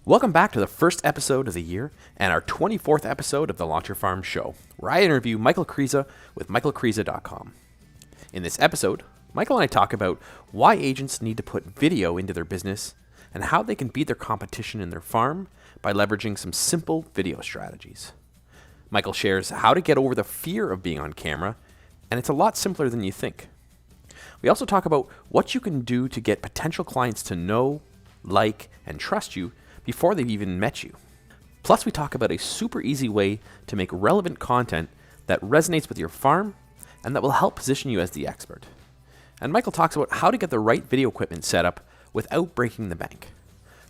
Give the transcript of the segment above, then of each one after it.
Welcome back to the first episode of the year and our 24th episode of the Launch Your Farm show, where I interview Michael Krisa with michaelkrisa.com. In this episode, Michael and I talk about why agents need to put video into their business and how they can beat their competition in their farm by leveraging some simple video strategies. Michael shares how to get over the fear of being on camera, and it's a lot simpler than you think. We also talk about what you can do to get potential clients to know, like, and trust you before they've even met you. Plus, we talk about a super easy way to make relevant content that resonates with your farm and that will help position you as the expert. And Michael talks about how to get the right video equipment set up without breaking the bank.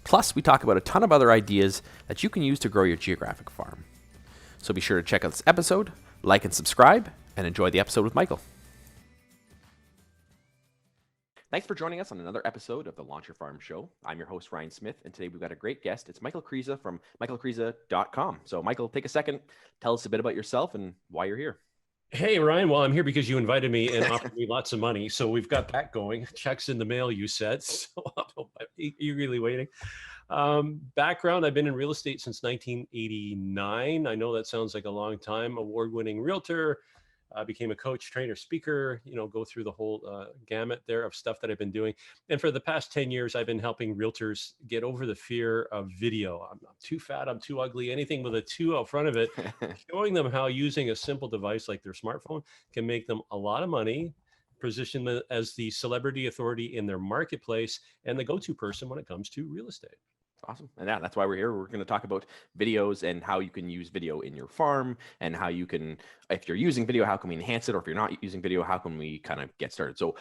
Plus, we talk about a ton of other ideas that you can use to grow your geographic farm. So be sure to check out this episode, like and subscribe, and enjoy the episode with Michael. Thanks for joining us on another episode of the Launch Your Farm show. I'm your host, Ryan Smith, and today we've got a great guest. It's Michael Krisa from michaelkrisa.com. So Michael, take a second, tell us a bit about yourself and why you're here. Hey, Ryan. Well, I'm here because you invited me and offered me lots of money. So we've got that going. Checks in the mail, you said. So you're really waiting. Background, I've been in real estate since 1989. I know that sounds like a long time. Award-winning realtor. Became a coach, trainer, speaker, go through the whole gamut there of stuff that I've been doing. And for the past 10 years, I've been helping realtors get over the fear of video. I'm too fat, I'm too ugly, anything with a two out front of it, showing them how using a simple device like their smartphone can make them a lot of money, position them as the celebrity authority in their marketplace and the go-to person when it comes to real estate. Awesome. And yeah, that's why we're here. We're going to talk about videos and how you can use video in your farm and how you can, if you're using video, how can we enhance it? Or if you're not using video, how can we kind of get started? So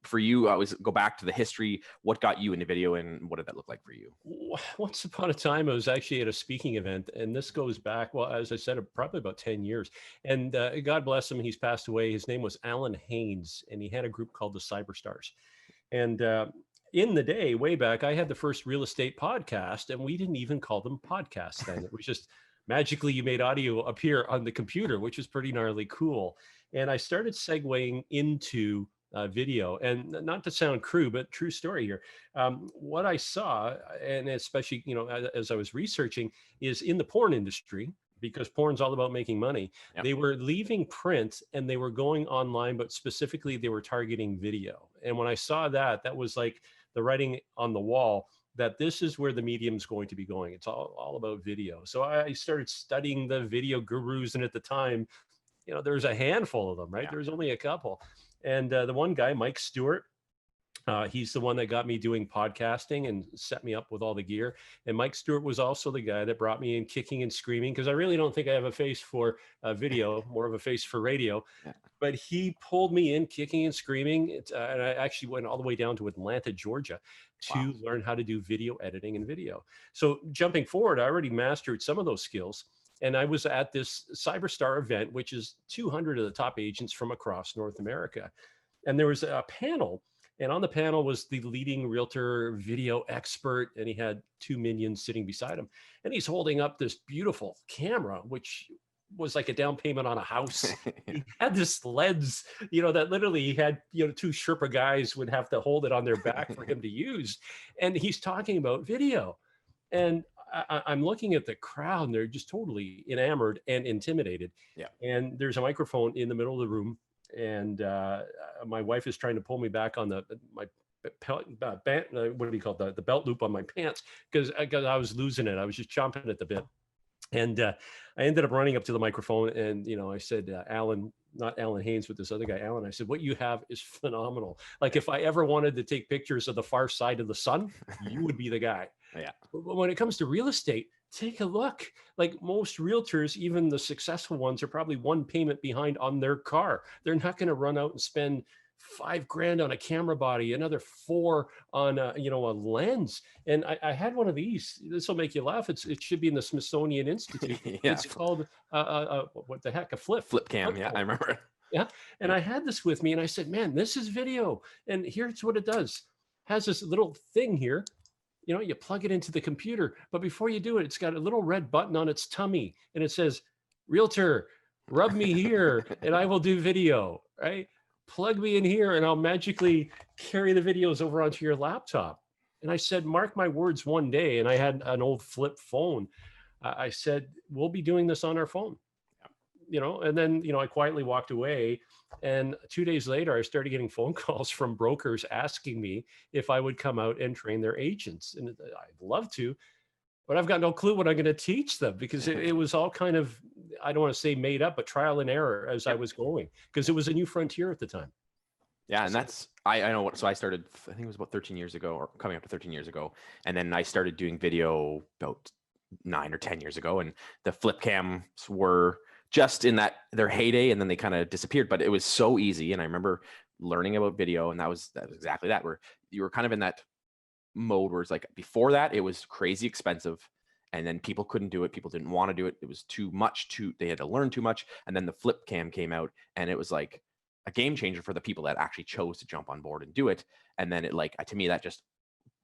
for you, I always go back to the history. What got you into video and what did that look like for you? Once upon a time, I was actually at a speaking event, and this goes back, well, as I said, probably about 10 years. And God bless him, he's passed away. His name was Alan Haynes, and he had a group called the Cyberstars. And in the day, way back, I had the first real estate podcast, and we didn't even call them podcasts then. It was just magically you made audio appear on the computer, which is pretty gnarly cool. And I started segueing into video, and not to sound crude, but true story here. What I saw, and especially, as I was researching, is in the porn industry, because porn's all about making money. Yep. They were leaving print and they were going online, but specifically they were targeting video. And when I saw that, that was like the writing on the wall that this is where the medium's going to be going. It's all about video. So I started studying the video gurus. And at the time, there's a handful of them, right? Yeah. There's only a couple. And the one guy, Mike Stewart, he's the one that got me doing podcasting and set me up with all the gear. And Mike Stewart was also the guy that brought me in kicking and screaming, because I really don't think I have a face for video, more of a face for radio. Yeah. But he pulled me in kicking and screaming. And I actually went all the way down to Atlanta, Georgia, to learn how to do video editing and video. So jumping forward, I already mastered some of those skills. And I was at this Cyberstar event, which is 200 of the top agents from across North America. And there was a panel. And on the panel was the leading realtor video expert, and he had two minions sitting beside him. And he's holding up this beautiful camera, which was like a down payment on a house. He had this lens, that literally he had, two Sherpa guys would have to hold it on their back for him to use. And he's talking about video. And I'm looking at the crowd, and they're just totally enamored and intimidated. Yeah. And there's a microphone in the middle of the room. And my wife is trying to pull me back on my what do you call it? The belt loop on my pants, because I was losing it. I was just chomping at the bit. And I ended up running up to the microphone, and I said, Alan, not Alan Haynes, but this other guy, Alan. I said, what you have is phenomenal. Like, if I ever wanted to take pictures of the far side of the sun, you would be the guy. Yeah. But when it comes to real estate, take a look. Like, most realtors, even the successful ones, are probably one payment behind on their car. They're not going to run out and spend $5,000 on a camera body, another $4,000 on a lens. And I had one of these. This will make you laugh. It should be in the Smithsonian Institute. Yeah. It's called what the heck, a flip cam. Yeah, I remember it. Yeah. And I had this with me, and I said, man, this is video. And here's what it does. Has this little thing here. You plug it into the computer, but before you do it, it's got a little red button on its tummy, and it says, realtor, rub me here and I will do video, right? Plug me in here and I'll magically carry the videos over onto your laptop. And I said, mark my words, one day, and I had an old flip phone. I said, we'll be doing this on our phone, and then, I quietly walked away. And 2 days later, I started getting phone calls from brokers asking me if I would come out and train their agents. And I'd love to, but I've got no clue what I'm going to teach them, because it was all kind of, I don't want to say made up, but trial and error as I was going, because it was a new frontier at the time. Yeah. And that's, I know what, so I started, I think it was about 13 years ago, or coming up to 13 years ago. And then I started doing video about 9 or 10 years ago. And the flip cams were just in their heyday, and then they kind of disappeared, but it was so easy. And I remember learning about video, and that was exactly that, where you were kind of in that mode where it's like, before that, it was crazy expensive. And then people couldn't do it. People didn't want to do it. It was too much, they had to learn too much. And then the flip cam came out, and it was like a game changer for the people that actually chose to jump on board and do it. And then it, like, to me, that just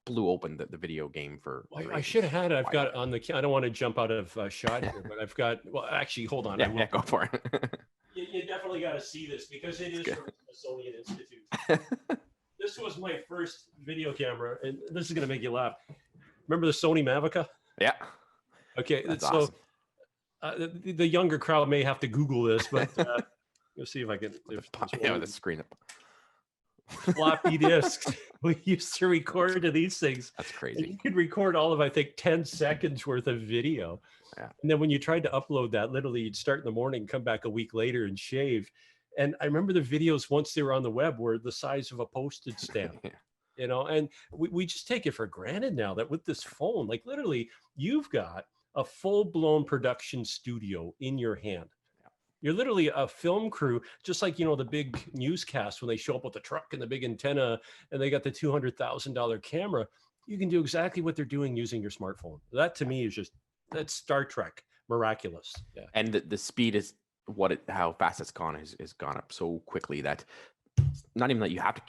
blew open the video game for. I should have had, I've got on the, I don't want to jump out of shot here, but I've got, well, actually, hold on. Yeah, go for it. You definitely got to see this, because it is from the Smithsonian Institute. This was my first video camera, and this is going to make you laugh. Remember the Sony Mavica? Yeah. Okay. That's so awesome. The younger crowd may have to Google this, but you'll see if I can. With the screen up. Floppy disks. We used to record to these things. That's crazy. You could record all of, I think, 10 seconds worth of video. Yeah. And then when you tried to upload that, literally you'd start in the morning, come back a week later and shave. And I remember the videos, once they were on the web, were the size of a postage stamp. Yeah. And we just take it for granted now that with this phone, like, literally, you've got a full-blown production studio in your hand. You're literally a film crew, just like, the big newscasts when they show up with the truck and the big antenna and they got the $200,000 camera. You can do exactly what they're doing using your smartphone. That, to me, is just, that's Star Trek, miraculous. Yeah. And the speed is how fast it's gone has gone up so quickly that not even that you have to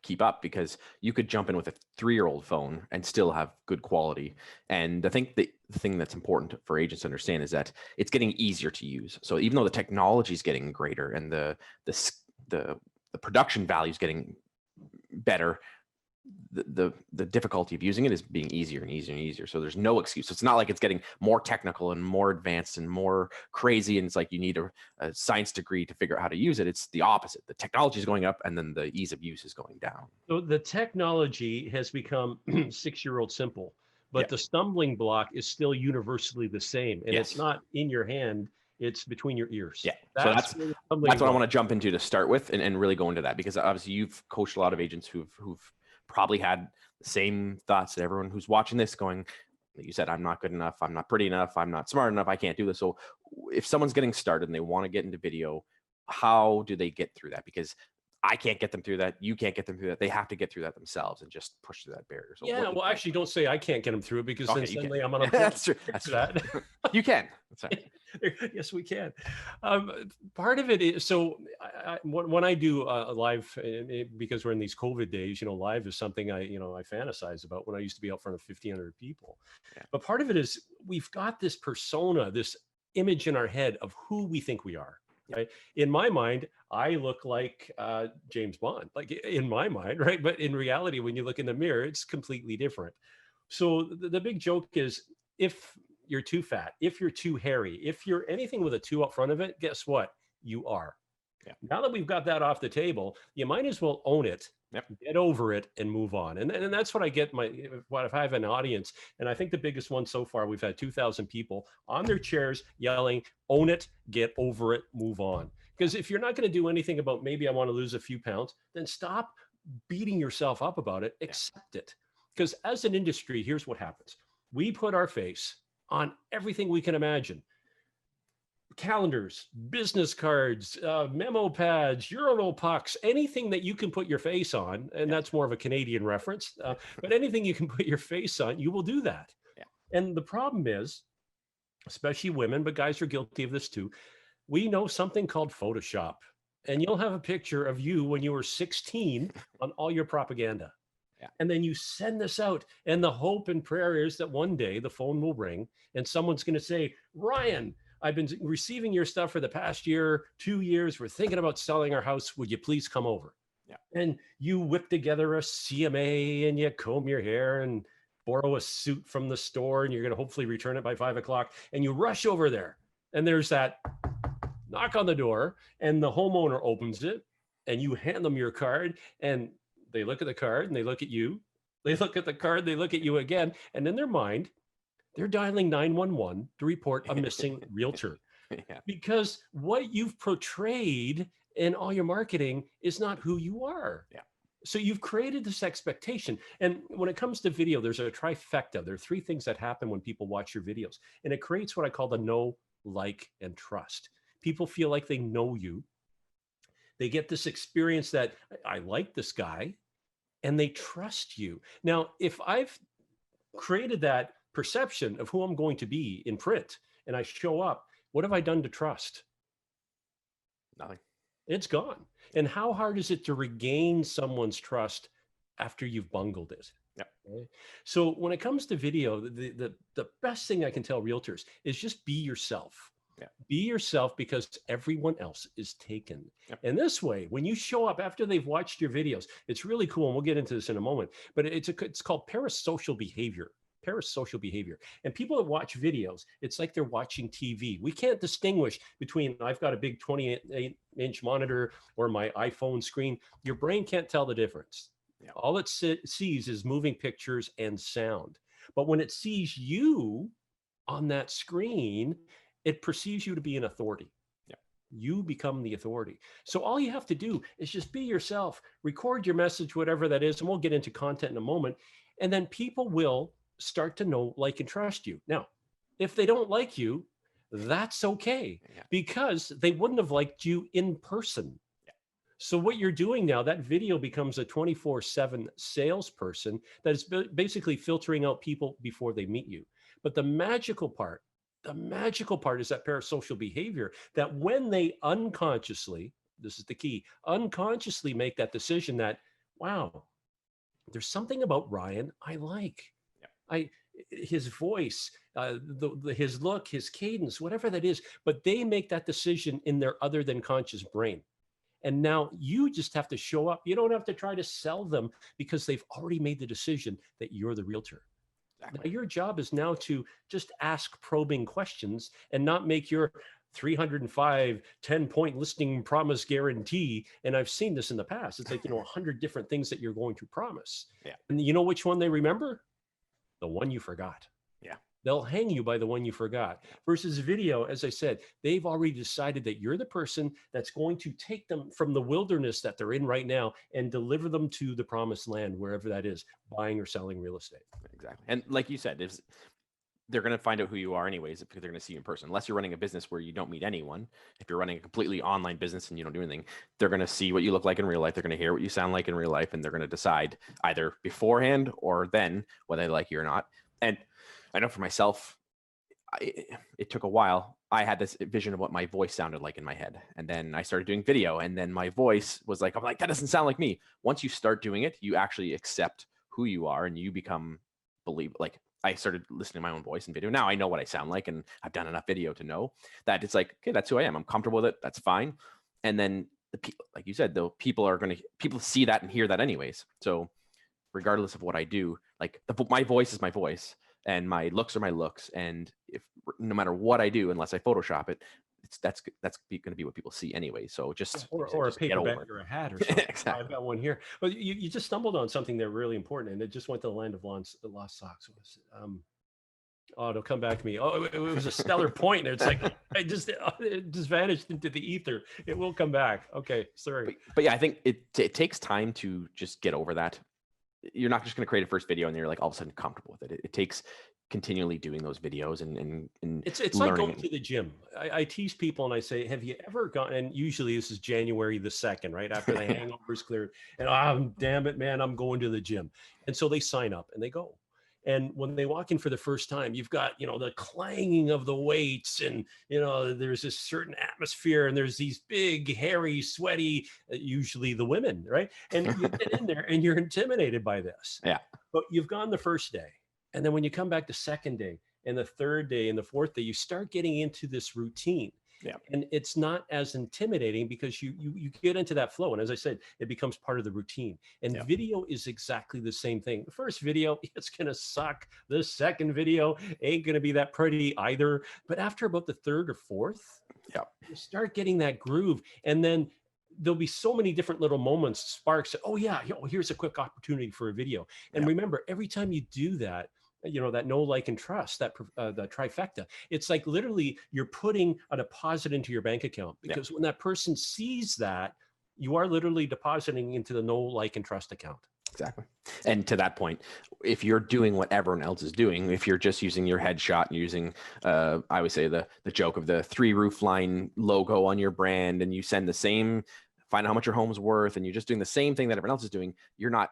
keep up, because you could jump in with a 3-year-old phone and still have good quality. And I think the thing that's important for agents to understand is that it's getting easier to use. So even though the technology is getting greater and the production value is getting better, the difficulty of using it is being easier and easier and easier. So there's no excuse. So it's not like it's getting more technical and more advanced and more crazy, and it's like you need a science degree to figure out how to use it. It's the opposite. The technology is going up, and then the ease of use is going down. So the technology has become 6-year-old simple, but the stumbling block is still universally the same. And it's not in your hand, it's between your ears. Yeah. That's what I want to jump into to start with, and really go into that, because obviously you've coached a lot of agents who've probably had the same thoughts that everyone who's watching this, going, like you said, I'm not good enough, I'm not pretty enough, I'm not smart enough, I can't do this. So if someone's getting started and they want to get into video, how do they get through that? Because I can't get them through that. You can't get them through that. They have to get through that themselves and just push through that barrier. So actually, don't say I can't get them through it, because then suddenly I'm on a that's true. That's that. You can. That's right. Yes, we can. Part of it is, so when I do live, because we're in these COVID days, live is something I fantasize about when I used to be out in front of 1,500 people. Yeah. But part of it is, we've got this persona, this image in our head of who we think we are. Right? In my mind, I look like James Bond, like in my mind, right? But in reality, when you look in the mirror, it's completely different. So the big joke is, if you're too fat, if you're too hairy, if you're anything with a 2 up front of it, guess what? You are. Yeah. Now that we've got that off the table, you might as well own it, get over it, and move on. And that's what I get what if I have an audience, and I think the biggest one so far, we've had 2,000 people on their chairs yelling, own it, get over it, move on. Because if you're not going to do anything about, maybe I want to lose a few pounds, then stop beating yourself up about it, accept it. Because as an industry, here's what happens. We put our face on everything we can imagine. Calendars, business cards, memo pads, urinal pucks, anything that you can put your face on, and that's more of a Canadian reference, but anything you can put your face on, you will do that. Yeah. And the problem is, especially women, but guys are guilty of this too, we know something called Photoshop, and you'll have a picture of you when you were 16 on all your propaganda. Yeah. And then you send this out, and the hope and prayer is that one day the phone will ring and someone's going to say, Ryan, I've been receiving your stuff for the past year, 2 years. We're thinking about selling our house. Would you please come over? And you whip together a CMA and you comb your hair and borrow a suit from the store, and you're going to hopefully return it by 5 o'clock, and you rush over there, and there's that knock on the door, and the homeowner opens it, and you hand them your card, and they look at the card and they look at you, they look at the card, they look at you again, and in their mind they're dialing 911 to report a missing realtor. Because what you've portrayed in all your marketing is not who you are. So you've created this expectation. And when it comes to video, there's a trifecta. There are three things that happen when people watch your videos. And it creates what I call the know, like, and trust. People feel like they know you. They get this experience that I like this guy, and they trust you. Now, if I've created that perception of who I'm going to be in print and I show up, what have I done to trust? Nothing. It's gone. And how hard is it to regain someone's trust after you've bungled it? Okay? So when it comes to video, the best thing I can tell realtors is just be yourself. Be yourself, because everyone else is taken. And this way, when you show up after they've watched your videos, it's really cool. And we'll get into this in a moment, but it's called parasocial behavior. Parasocial behavior. And people that watch videos, it's like they're watching TV. We can't distinguish between, I've got a big 28-inch monitor or my iPhone screen. Your brain can't tell the difference. All it sees is moving pictures and sound. But when it sees you on that screen, it perceives you to be an authority. You become the authority. So all you have to do is just be yourself, record your message, whatever that is, and we'll get into content in a moment. And then people will start to know, like, and trust you. Now, if they don't like you, that's okay, because they wouldn't have liked you in person. So what you're doing now, that video becomes a 24/7 salesperson that is basically filtering out people before they meet you. But the magical part is that parasocial behavior, that when they unconsciously, this is the key, unconsciously make that decision that, wow, there's something about Ryan I like. His voice, his look, his cadence, whatever that is, but they make that decision in their other than conscious brain. And now you just have to show up. You don't have to try to sell them, because they've already made the decision that you're the realtor. Now, your job is now to just ask probing questions and not make your 305 10-point listing promise guarantee. And I've seen this in the past. It's like, 100 different things that you're going to promise. And you know which one they remember? The one you forgot. They'll hang you by the one you forgot. Versus video, as I said, they've already decided that you're the person that's going to take them from the wilderness that they're in right now and deliver them to the promised land, wherever that is, buying or selling real estate. Exactly. And like you said, they're going to find out who you are anyways, because they're going to see you in person. Unless you're running a business where you don't meet anyone. If you're running a completely online business and you don't do anything, they're going to see what you look like in real life. They're going to hear what you sound like in real life, and they're going to decide either beforehand or then whether they like you or not. And I know for myself, it took a while. I had this vision of what my voice sounded like in my head. And then I started doing video, and then my voice was like, I'm like, that doesn't sound like me. Once you start doing it, you actually accept who you are, and you become like, I started listening to my own voice in video. Now I know what I sound like, and I've done enough video to know that it's like, okay, that's who I am. I'm comfortable with it. That's fine. And then the people, like you said, though, people see that and hear that anyways. So regardless of what I do, like my voice is my voice, and my looks are my looks. And if no matter what I do, unless I Photoshop it, that's going to be what people see anyway. So just or just a paper bag or a hat or something. Exactly. I've got one here. But you just stumbled on something there really important, and it just went to the land of lost socks. It'll come back to me. Oh, it was a stellar point. It's like it just vanished into the ether. It will come back. Okay, sorry. But yeah, I think it takes time to just get over that. You're not just going to create a first video and you're like all of a sudden comfortable with it. It takes continually doing those videos and it's like going to the gym. I tease people and I say, have you ever gone? And usually this is January the 2nd, right after the hangover's cleared. And damn it, man, I'm going to the gym. And so they sign up and they go. And when they walk in for the first time, you've got, the clanging of the weights, and, there's this certain atmosphere, and there's these big, hairy, sweaty, usually the women, right? And you get in there and you're intimidated by this. Yeah. But you've gone the first day. And then when you come back the second day and the third day and the fourth day, you start getting into this routine. Yeah. And it's not as intimidating because you get into that flow. And as I said, it becomes part of the routine. And Yeah. video is exactly the same thing. The first video, it's going to suck. The second video ain't going to be that pretty either. But after about the third or fourth, Yeah. you start getting that groove. And then there'll be so many different little moments, sparks. Oh yeah, here's a quick opportunity for a video. And remember, every time you do that, that know, like, and trust, that the trifecta, it's like literally you're putting a deposit into your bank account, because when that person sees that, you are literally depositing into the know, like, and trust account. Exactly. And to that point, if you're doing what everyone else is doing, if you're just using your headshot and using, I would say the joke of the 3 roofline logo on your brand, and you send the same, find out how much your home's worth, and you're just doing the same thing that everyone else is doing, you're not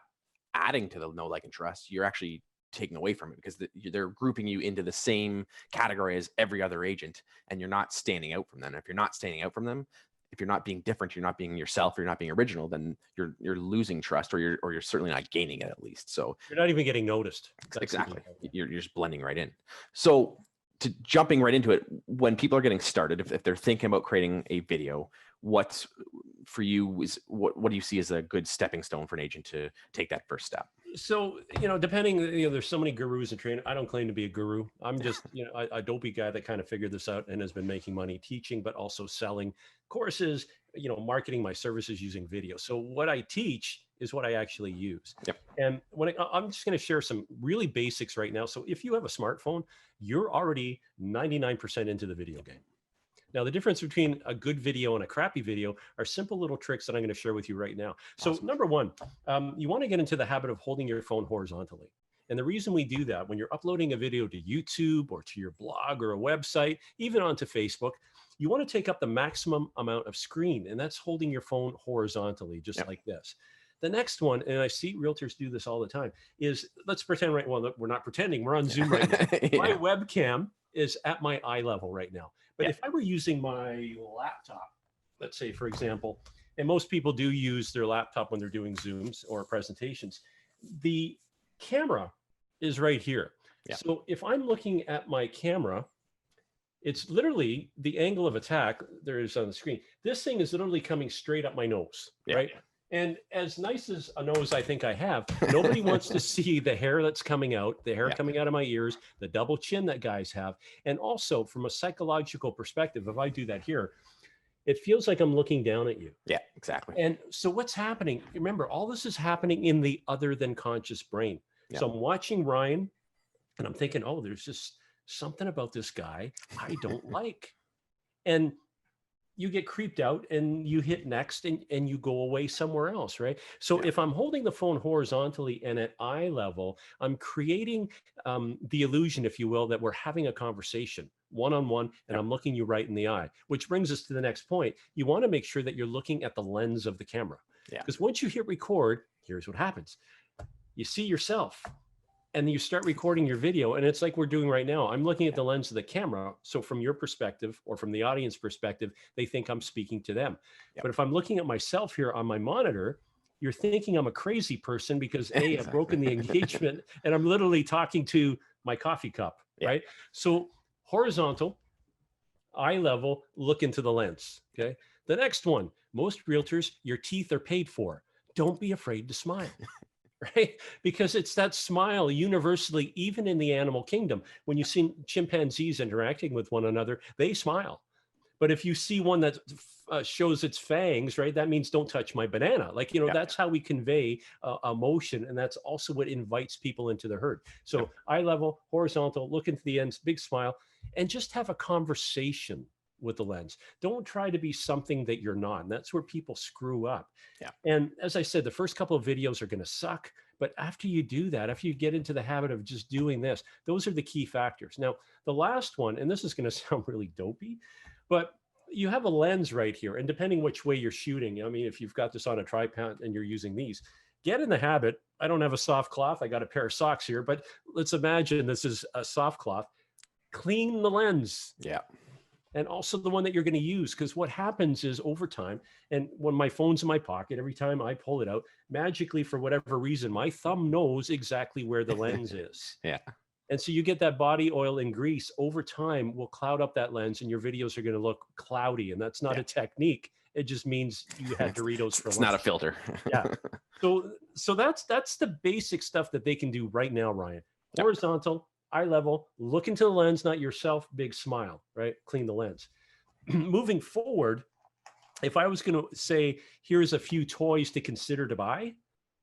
adding to the know, like, and trust. You're actually taking away from it, because they're grouping you into the same category as every other agent, and you're not standing out from them. If you're not standing out from them, if you're not being different, you're not being yourself, or you're not being original, then you're losing trust, or you're certainly not gaining it, at least. So you're not even getting noticed. Exactly. You're just blending right in. So jumping right into it, when people are getting started, if they're thinking about creating a video, what for you is what do you see as a good stepping stone for an agent to take that first step? So, depending, there's so many gurus and trainers. I don't claim to be a guru. I'm just, a dopey guy that kind of figured this out and has been making money teaching, but also selling courses, marketing my services using video. So what I teach is what I actually use. Yep. And I'm just going to share some really basics right now. So if you have a smartphone, you're already 99% into the video game. Now, the difference between a good video and a crappy video are simple little tricks that I'm going to share with you right now. So number one, you want to get into the habit of holding your phone horizontally. And the reason we do that, when you're uploading a video to YouTube or to your blog or a website, even onto Facebook, you want to take up the maximum amount of screen, and that's holding your phone horizontally, just like this. The next one, and I see realtors do this all the time, is let's pretend we're not pretending, we're on Zoom right now. My webcam is at my eye level right now. But if I were using my laptop, let's say, for example, and most people do use their laptop when they're doing Zooms or presentations, the camera is right here. So if I'm looking at my camera, it's literally the angle of attack there is on the screen. This thing is literally coming straight up my nose, right? And as nice as a nose I think I have, nobody wants to see the hair that's coming out, the hair coming out of my ears, the double chin that guys have. And also from a psychological perspective, if I do that here, it feels like I'm looking down at you. Yeah, exactly. And so what's happening? Remember, all this is happening in the other than conscious brain. So I'm watching Ryan and I'm thinking, oh, there's just something about this guy I don't like. And you get creeped out and you hit next and you go away somewhere else, right? So if I'm holding the phone horizontally and at eye level, I'm creating the illusion, if you will, that we're having a conversation one-on-one, and I'm looking you right in the eye, which brings us to the next point. You want to make sure that you're looking at the lens of the camera. Because once you hit record, here's what happens. You see yourself. And you start recording your video, and it's like we're doing right now. I'm looking at the lens of the camera. So from your perspective or from the audience perspective, they think I'm speaking to them. But if I'm looking at myself here on my monitor, you're thinking I'm a crazy person because I've broken the engagement and I'm literally talking to my coffee cup, right? So horizontal, eye level, look into the lens, okay? The next one, most realtors, your teeth are paid for. Don't be afraid to smile. Right? Because it's that smile universally, even in the animal kingdom. When you see chimpanzees interacting with one another, they smile. But if you see one that shows its fangs, right, that means don't touch my banana. Like, that's how we convey emotion. And that's also what invites people into the herd. So eye level, horizontal, look into the ends, big smile, and just have a conversation with the lens. Don't try to be something that you're not. And that's where people screw up. And as I said, the first couple of videos are going to suck. But after you do that, after you get into the habit of just doing this, those are the key factors. Now, the last one, and this is going to sound really dopey, but you have a lens right here. And depending which way you're shooting, I mean, if you've got this on a tripod and you're using these, get in the habit. I don't have a soft cloth. I got a pair of socks here, but let's imagine this is a soft cloth. Clean the lens. And also the one that you're going to use. Because what happens is over time, and when my phone's in my pocket, every time I pull it out, magically, for whatever reason, my thumb knows exactly where the lens is. And so you get that body oil and grease over time will cloud up that lens, and your videos are going to look cloudy. And that's not a technique. It just means you had Doritos for It's lunch. not a filter. Yeah. So that's the basic stuff that they can do right now, Ryan. Horizontal, eye level, look into the lens, not yourself, big smile, right? Clean the lens. Moving forward, if I was going to say, here's a few toys to consider to buy,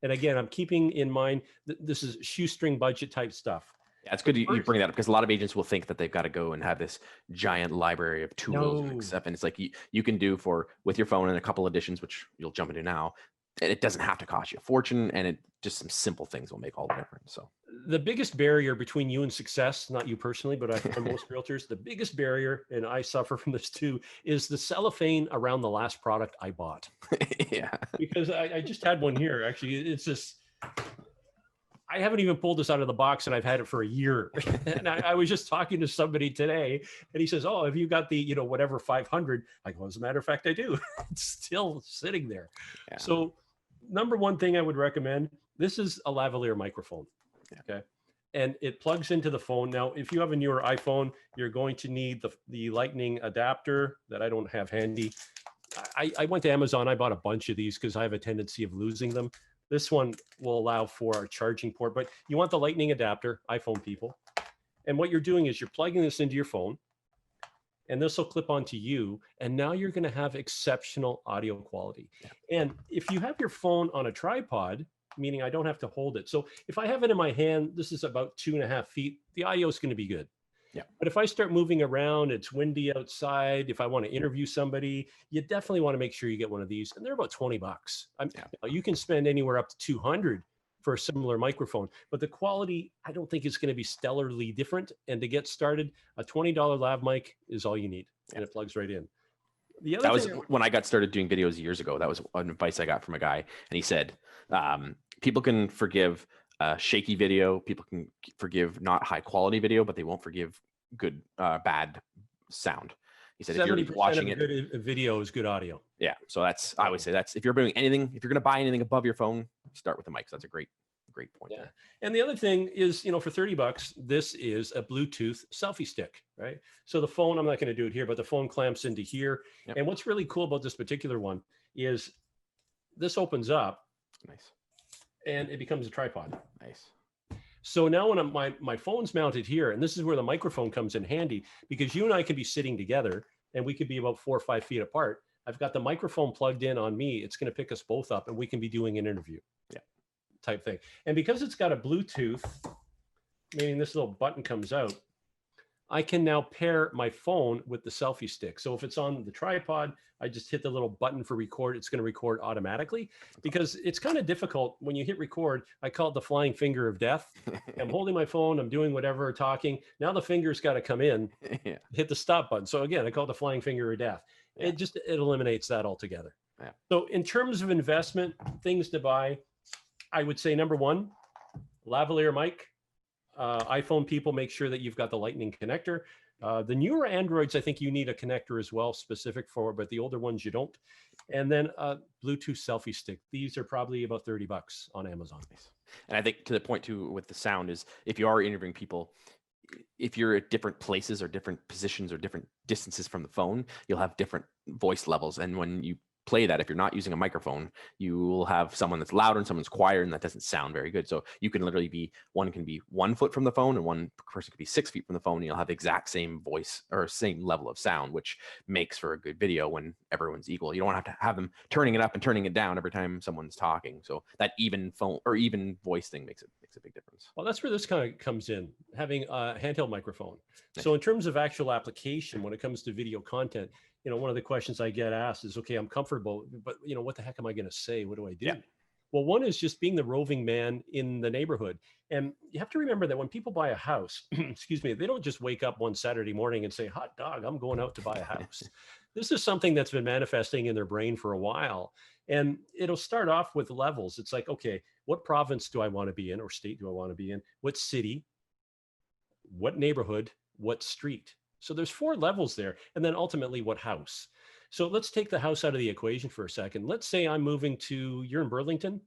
and again, I'm keeping in mind that this is shoestring budget type stuff. Yeah, it's good you bring that up, because a lot of agents will think that they've got to go and have this giant library of tools and stuff. And it's like you can do with your phone and a couple additions, which you'll jump into now. And it doesn't have to cost you a fortune, and it just some simple things will make all the difference. So the biggest barrier between you and success, not you personally, but I find most realtors, the biggest barrier, and I suffer from this too, is the cellophane around the last product I bought. Yeah. Because I just had one here. Actually, it's just, I haven't even pulled this out of the box, and I've had it for a year. And I was just talking to somebody today, and he says, "Oh, have you got the, whatever 500?" I go, "As a matter of fact, I do." It's still sitting there. Yeah. So number one thing I would recommend, this is a lavalier microphone. Okay. And it plugs into the phone. Now, if you have a newer iPhone, you're going to need the lightning adapter that I don't have handy. I went to Amazon. I bought a bunch of these because I have a tendency of losing them. This one will allow for a charging port, but you want the lightning adapter, iPhone people. And what you're doing is you're plugging this into your phone, and this will clip onto you. And now you're going to have exceptional audio quality. Yeah. And if you have your phone on a tripod, meaning I don't have to hold it. So if I have it in my hand, this is about 2.5 feet, the audio is going to be good. Yeah. But if I start moving around, it's windy outside, if I want to interview somebody, you definitely want to make sure you get one of these. And they're about $20. You can spend anywhere up to $200 for a similar microphone, but the quality, I don't think it's going to be stellarly different. And to get started, a $20 lav mic is all you need, and it plugs right in. The other that was when I got started doing videos years ago. That was an advice I got from a guy, and he said, people can forgive shaky video, people can forgive not high quality video, but they won't forgive bad sound. He said, if you're watching it, good video is good audio. Yeah. So I would say if you're doing anything, if you're going to buy anything above your phone, start with the mic. So that's a great point. Yeah. There. And the other thing is, for $30, this is a Bluetooth selfie stick, right? So the phone, I'm not going to do it here, but the phone clamps into here. Yep. And what's really cool about this particular one is this opens up. Nice. And it becomes a tripod. Nice. So now when my phone's mounted here, and this is where the microphone comes in handy, because you and I can be sitting together and we could be about 4 or 5 feet apart. I've got the microphone plugged in on me. It's going to pick us both up, and we can be doing an interview. Yeah. Type thing. And because it's got a Bluetooth, meaning this little button comes out, I can now pair my phone with the selfie stick. So if it's on the tripod, I just hit the little button for record. It's going to record automatically, because it's kind of difficult when you hit record. I call it the flying finger of death. I'm holding my phone, I'm doing whatever, talking. Now the finger's got to come in, hit the stop button. So again, I call it the flying finger of death. Yeah. It eliminates that altogether. Yeah. So in terms of investment, things to buy, I would say number one, lavalier mic. iPhone people, make sure that you've got the lightning connector. The newer Androids, I think you need a connector as well, specific for, but the older ones you don't. And then Bluetooth selfie stick. These are probably about $30 on Amazon. And I think to the point too with the sound is, if you are interviewing people, if you're at different places or different positions or different distances from the phone, you'll have different voice levels. And when you play that, if you're not using a microphone, you will have someone that's louder and someone's quieter, and that doesn't sound very good. So you can literally one can be 1 foot from the phone, and one person could be 6 feet from the phone, and you'll have the exact same voice or same level of sound, which makes for a good video when everyone's equal. You don't want to have them turning it up and turning it down every time someone's talking. So that even phone or even voice thing makes a big difference. Well, that's where this kind of comes in, having a handheld microphone. Nice. So in terms of actual application, when it comes to video content, one of the questions I get asked is, okay, I'm comfortable, but what the heck am I going to say? What do I do? Yeah. Well, one is just being the roving man in the neighborhood. And you have to remember that when people buy a house, excuse me, they don't just wake up one Saturday morning and say, hot dog, I'm going out to buy a house. This is something that's been manifesting in their brain for a while. And it'll start off with levels. It's like, okay, what province do I want to be in, or state do I want to be in? What city? What neighborhood? What street? So there's 4 levels there. And then ultimately, what house? So let's take the house out of the equation for a second. Let's say I'm moving you're in Burlington?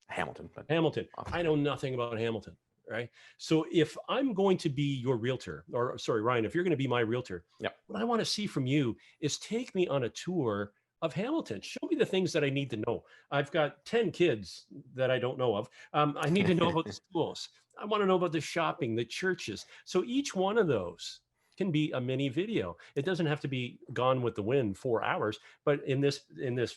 Hamilton. Hamilton. I know nothing about Hamilton. right? So if I'm going to be your realtor, or sorry, Ryan, if you're going to be my realtor, Yep. what I want to see from you is take me on a tour of Hamilton. Show me the things that I need to know. I've got 10 kids that I don't know of. I need to know about the schools. I want to know about the shopping, the churches. So each one of those can be a mini video. It doesn't have to be Gone with the Wind 4 hours, but in this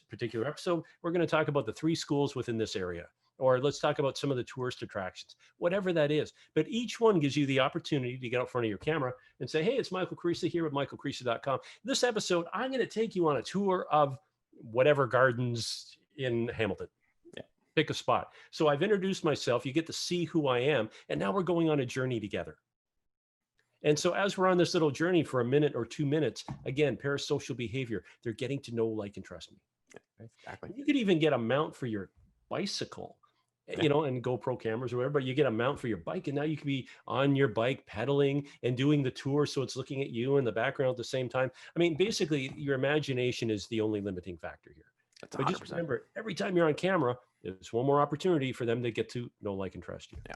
particular episode, we're going to talk about the 3 schools within this area, or let's talk about some of the tourist attractions, whatever that is. But each one gives you the opportunity to get out front of your camera and say, hey, it's Michael Krisa here with michaelkrisa.com. This episode, I'm going to take you on a tour of whatever gardens in Hamilton. Yeah. Pick a spot. So I've introduced myself. You get to see who I am. And now we're going on a journey together. And so as we're on this little journey for a minute or 2 minutes, again, parasocial behavior, they're getting to know, like, and trust me. Okay? Exactly. You could even get a mount for your bicycle, you know, and GoPro cameras or whatever, but you get a mount for your bike, and now you can be on your bike pedaling and doing the tour. So it's looking at you in the background at the same time. I mean, basically your imagination is the only limiting factor here. That's 100%. But just remember, every time you're on camera, there's one more opportunity for them to get to know, like, and trust you. Yeah.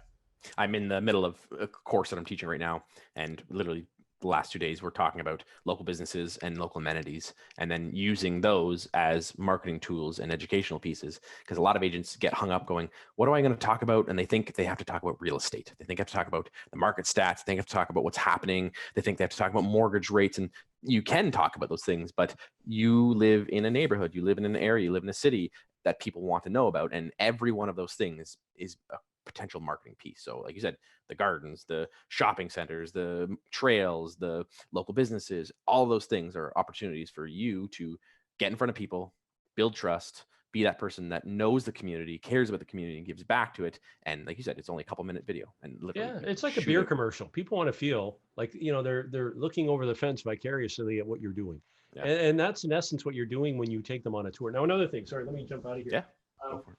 I'm in the middle of a course that I'm teaching right now, and literally the last 2 days we're talking about local businesses and local amenities, and then using those as marketing tools and educational pieces, because a lot of agents get hung up going, what am I going to talk about? And they think they have to talk about real estate. They think they have to talk about the market stats. They have to talk about what's happening. They think they have to talk about mortgage rates, and you can talk about those things, but you live in a neighborhood, you live in an area, you live in a city that people want to know about, and every one of those things is a potential marketing piece. So like you said, the gardens, the shopping centers, the trails, the local businesses, all those things are opportunities for you to get in front of people, build trust, be that person that knows the community, cares about the community, and gives back to it. And like you said, it's only a couple-minute video, and literally, Yeah, it's like a beer commercial. People want to feel like, you know, they're looking over the fence vicariously at what you're doing. Yeah. And that's in essence what you're doing when you take them on a tour. Now, another thing, sorry, let me jump out of here. Yeah. Go for it.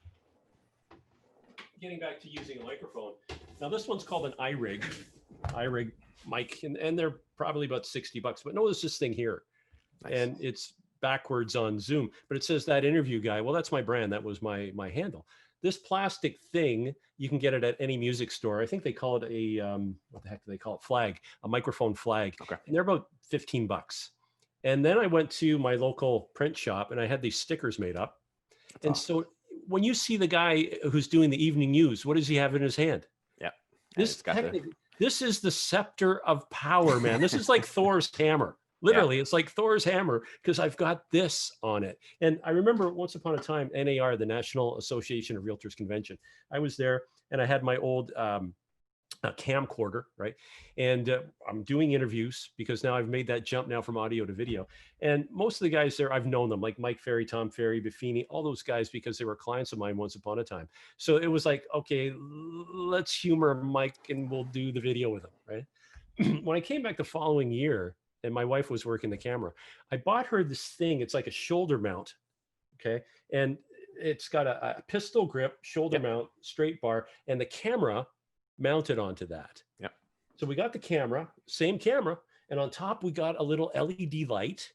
Getting back to using a microphone. Now, this one's called an iRig mic, and they're probably about $60, but notice this thing here. Nice. And it's backwards on Zoom, but it says that interview guy. Well, that's my brand. That was my handle. This plastic thing, you can get it at any music store. I think they call it a, what the heck do they call it? Flag, a microphone flag. Okay. And they're about $15. And then I went to my local print shop and I had these stickers made up. That's and awesome. so when you see the guy who's doing the evening news, what does he have in his hand? Yeah. This is the scepter of power, man. This is like Thor's hammer. Literally, It's like Thor's hammer, because I've got this on it. And I remember once upon a time, NAR, the National Association of Realtors Convention, I was there and I had my old camcorder, right? And I'm doing interviews because now I've made that jump now from audio to video. And most of the guys there, I've known them, like Mike Ferry, Tom Ferry, Buffini, all those guys, because they were clients of mine once upon a time. So it was like, okay, let's humor Mike and we'll do the video with him, right? When I came back the following year, and my wife was working the camera, I bought her this thing. It's like a shoulder mount, okay? And it's got a pistol grip, shoulder mount, straight bar, and the camera mounted onto that. Yep. So we got the camera, same camera, and on top we got a little LED light.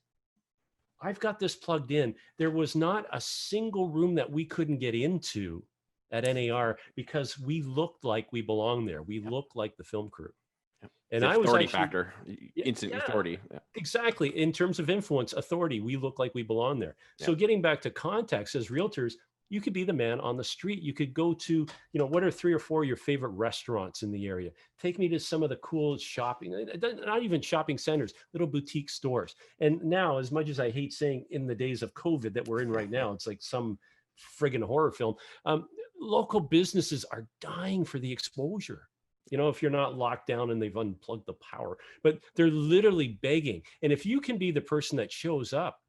I've got this plugged in. There was not a single room that we couldn't get into at NAR because we looked like we belonged there. We looked like the film crew. And the I was authority actually, factor, instant authority. Yeah. Exactly. In terms of influence, authority, we look like we belong there. So getting back to context, as realtors, you could be the man on the street. You could go to, you know, what are 3 or 4 of your favorite restaurants in the area? Take me to some of the cool shopping, not even shopping centers, little boutique stores. And now, as much as I hate saying in the days of COVID that we're in right now, it's like some friggin' horror film. Local businesses are dying for the exposure. You know, if you're not locked down and they've unplugged the power, but they're literally begging. And if you can be the person that shows up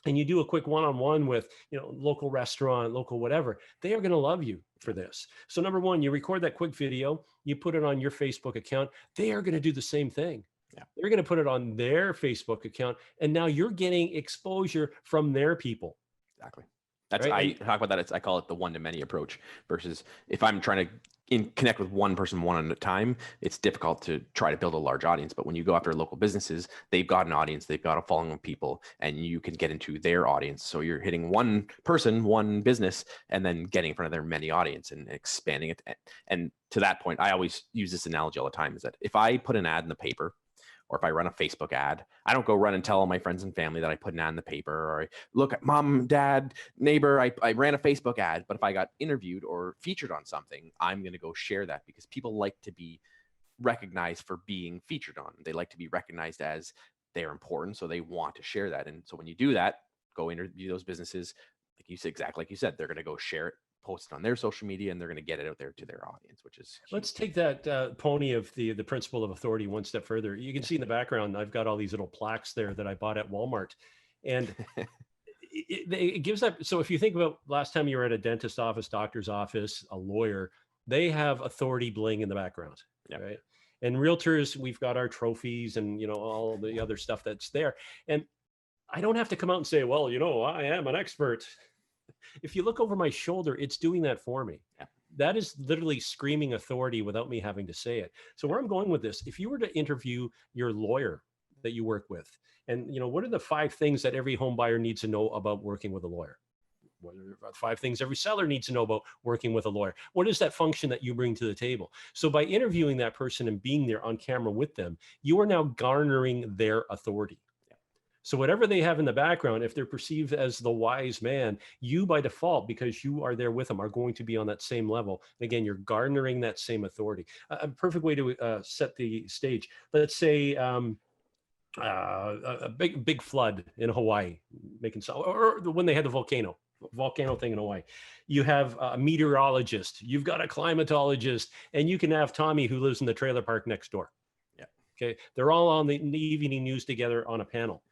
and you do a quick one-on-one with, you know, local restaurant, local whatever, they are going to love you for this. So number one, you record that quick video, you put it on your Facebook account. They are going to do the same thing. Yeah. They're going to put it on their Facebook account. And now you're getting exposure from their people. Exactly. That's, right? I talk about that. I call it the one-to-many approach versus if I'm trying to connect with one person one at a time, it's difficult to try to build a large audience. But when you go after local businesses, they've got an audience, they've got a following of people, and you can get into their audience. So you're hitting one person, one business, and then getting in front of their many audience and expanding it. And to that point, I always use this analogy all the time, is that if I put an ad in the paper, or if I run a Facebook ad, I don't go run and tell all my friends and family that I put an ad in the paper, or look, mom, dad, neighbor, I ran a Facebook ad. But if I got interviewed or featured on something, I'm going to go share that, because people like to be recognized for being featured on. They like to be recognized as they're important. So they want to share that. And so when you do that, go interview those businesses, like you said, exactly like you said, they're going to go share it, post it on their social media, and they're going to get it out there to their audience, which is huge. Let's take that pony of the principle of authority one step further. You can see in the background, I've got all these little plaques there that I bought at Walmart, and it gives that. So if you think about last time you were at a dentist office, doctor's office, a lawyer, they have authority bling in the background, right? And realtors, we've got our trophies and, you know, all the other stuff that's there. And I don't have to come out and say, well, you know, I am an expert. If you look over my shoulder, it's doing that for me. Yeah. That is literally screaming authority without me having to say it. So where I'm going with this, if you were to interview your lawyer that you work with, and, you know, what are the 5 things that every home buyer needs to know about working with a lawyer? What are the 5 things every seller needs to know about working with a lawyer? What is that function that you bring to the table? So by interviewing that person and being there on camera with them, you are now garnering their authority. So whatever they have in the background, if they're perceived as the wise man, you by default, because you are there with them, are going to be on that same level. And again, you're garnering that same authority. A perfect way to set the stage. Let's say a big flood in Hawaii, or when they had the volcano thing in Hawaii. You have a meteorologist, you've got a climatologist, and you can have Tommy, who lives in the trailer park next door. Yeah. Okay. They're all on the evening news together on a panel.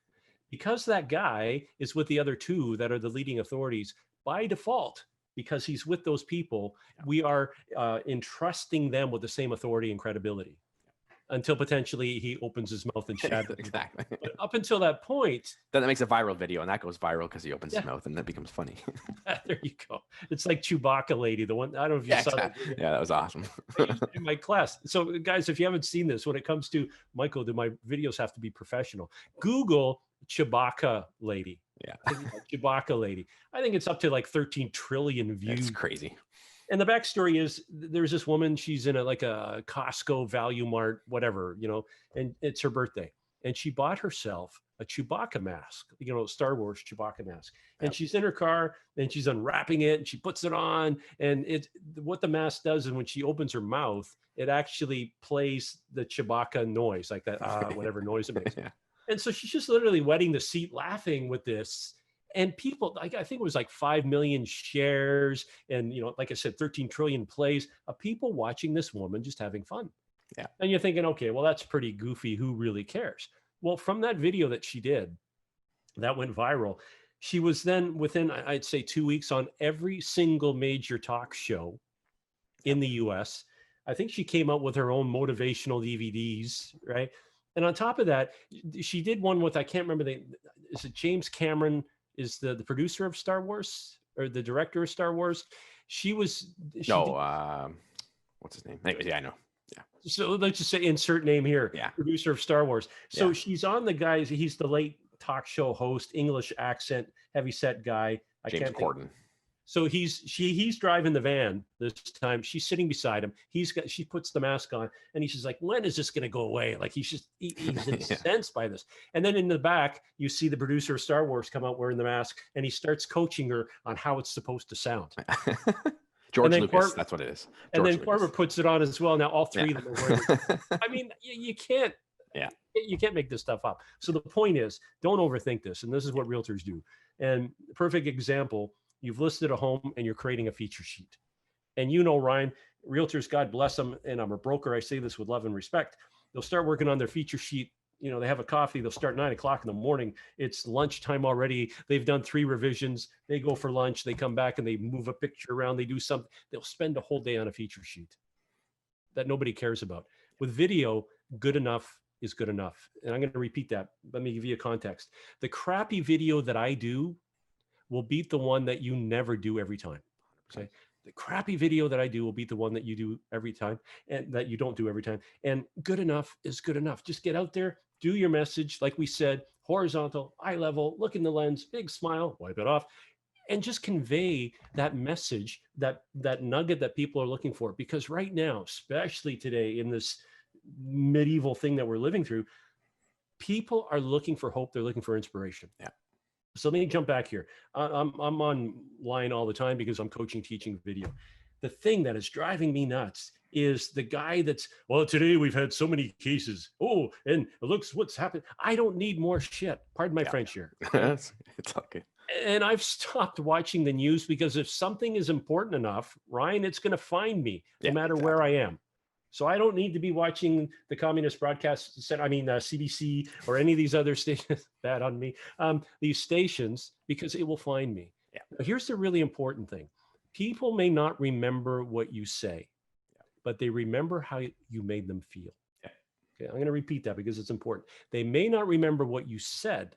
Because that guy is with the other 2 that are the leading authorities, by default, because he's with those people, we are entrusting them with the same authority and credibility until potentially he opens his mouth and shatters. Exactly. But up until that point, then that makes a viral video, and that goes viral because he opens his mouth, and that becomes funny. There you go. It's like Chewbacca lady, the one, I don't know if you saw that. Yeah, that was awesome. In my class. So guys, if you haven't seen this, when it comes to Michael, do my videos have to be professional? Google Chewbacca lady. Yeah. Chewbacca lady. I think it's up to like 13 trillion views. That's crazy. And the backstory is there's this woman, she's in a Costco Value Mart, whatever, you know, and it's her birthday. And she bought herself a Chewbacca mask, you know, Star Wars Chewbacca mask. And she's in her car and she's unwrapping it and she puts it on. And what the mask does is when she opens her mouth, it actually plays the Chewbacca noise, like that, whatever noise it makes. And so she's just literally wetting the seat laughing with this. And people, like, I think it was like 5 million shares and, you know, like I said, 13 trillion plays of people watching this woman just having fun. Yeah. And you're thinking, okay, well, that's pretty goofy. Who really cares? Well, from that video that she did, that went viral. She was then within, I'd say, 2 weeks on every single major talk show in the US. I think she came out with her own motivational DVDs, right? And on top of that, she did one with, I can't remember, is it James Cameron is the producer of Star Wars or the director of Star Wars? What's his name? Anyways, yeah, I know. Yeah. So let's just say insert name here. Yeah. Producer of Star Wars. So she's on he's the late talk show host, English accent, heavyset guy. James Corden. So he's driving the van this time. She's sitting beside him. She puts the mask on and he's just like, when is this going to go away? Like he's incensed by this. And then in the back, you see the producer of Star Wars come out wearing the mask and he starts coaching her on how it's supposed to sound. George Lucas, that's what it is. And then Corbett puts it on as well. Now all 3 of them are wearing it. I mean, you can't. Yeah. You can't make this stuff up. So the point is, don't overthink this. And this is what realtors do. And the perfect example, you've listed a home and you're creating a feature sheet. And you know, Ryan, realtors, God bless them, and I'm a broker, I say this with love and respect, they'll start working on their feature sheet. You know, they have a coffee, they'll start 9 o'clock in the morning. It's lunchtime already. They've done 3 revisions. They go for lunch. They come back and they move a picture around. They do something. They'll spend a whole day on a feature sheet that nobody cares about. With video, good enough is good enough. And I'm going to repeat that. Let me give you a context. The crappy video that I do will beat the one that you never do every time. Okay. the crappy video that I do will beat the one that you do every time and that you don't do every time. And good enough is good enough. Just get out there, do your message. Like we said, horizontal, eye level, look in the lens, big smile, wipe it off, and just convey that message, that nugget that people are looking for. Because right now, especially today in this medieval thing that we're living through, people are looking for hope. They're looking for inspiration. Yeah. So let me jump back here. I'm online all the time because I'm coaching, teaching video. The thing that is driving me nuts is the guy that's, well, today we've had so many cases. Oh, and looks what's happened. I don't need more shit. Pardon my French here. It's okay. And I've stopped watching the news because if something is important enough, Ryan, it's going to find me no matter where I am. So I don't need to be watching the Communist Broadcast Center, CBC or any of these other stations, bad on me, these stations, because it will find me. Yeah. Now, here's the really important thing. People may not remember what you say, but they remember how you made them feel. Yeah. Okay, I'm going to repeat that because it's important. They may not remember what you said,